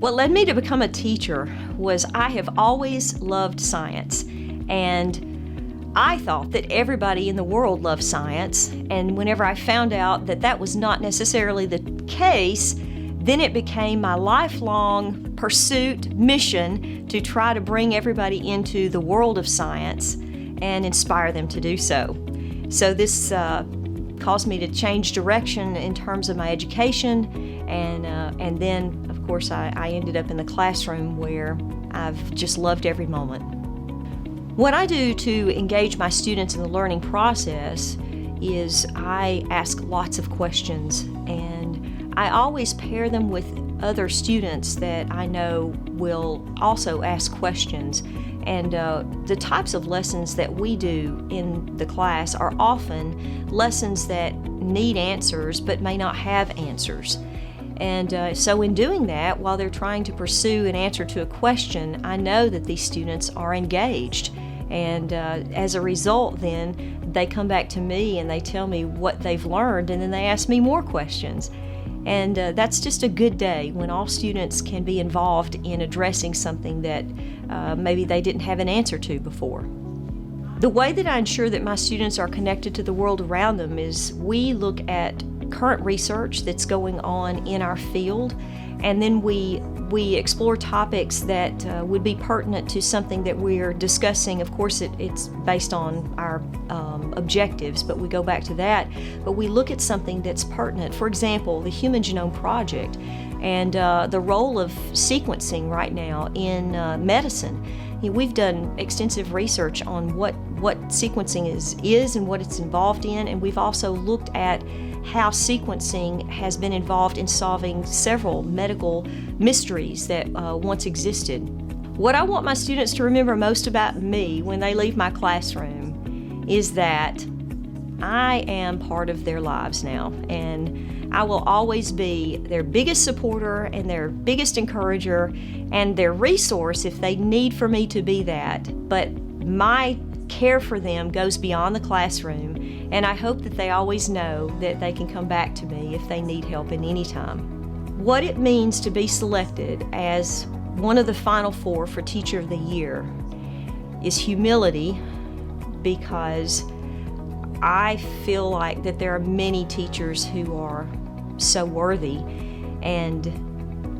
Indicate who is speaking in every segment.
Speaker 1: What led me to become a teacher was I have always loved science, and I thought that everybody in the world loved science, and whenever I found out that that was not necessarily the case, then it became my lifelong pursuit, mission to try to bring everybody into the world of science and inspire them to do so. So this caused me to change direction in terms of my education, and then, of course, I ended up in the classroom where I've just loved every moment. What I do to engage my students in the learning process is I ask lots of questions, and I always pair them with other students that I know will also ask questions. And the types of lessons that we do in the class are often lessons that need answers but may not have answers. And so in doing that, while they're trying to pursue an answer to a question, I know that these students are engaged. And as a result, then they come back to me and they tell me what they've learned, and then they ask me more questions. And that's just a good day when all students can be involved in addressing something that maybe they didn't have an answer to before. The way that I ensure that my students are connected to the world around them is we look at current research that's going on in our field, and then we explore topics that would be pertinent to something that we're discussing. Of course, it's based on our objectives, but we go back to that. But we look at something that's pertinent. For example, the Human Genome Project and the role of sequencing right now in medicine. We've done extensive research on what sequencing is and what it's involved in, and we've also looked at how sequencing has been involved in solving several medical mysteries that once existed. What I want my students to remember most about me when they leave my classroom is that I am part of their lives now, and I will always be their biggest supporter and their biggest encourager and their resource if they need for me to be that. But my care for them goes beyond the classroom, and I hope that they always know that they can come back to me if they need help at any time. What it means to be selected as one of the Final Four for Teacher of the Year is humility, because I feel like that there are many teachers who are so worthy, and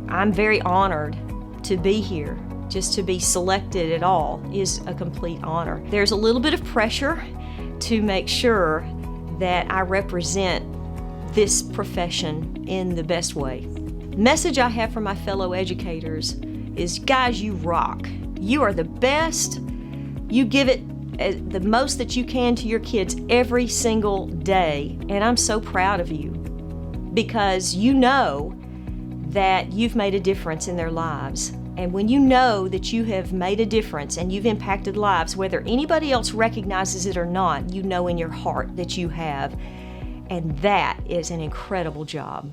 Speaker 1: I'm very honored to be here. Just to be selected at all is a complete honor. There's a little bit of pressure to make sure that I represent this profession in the best way. Message I have for my fellow educators is, guys, you rock. You are the best. You give it the most that you can to your kids every single day, and I'm so proud of you because you know that you've made a difference in their lives. And when you know that you have made a difference and you've impacted lives, whether anybody else recognizes it or not, you know in your heart that you have. And that is an incredible job.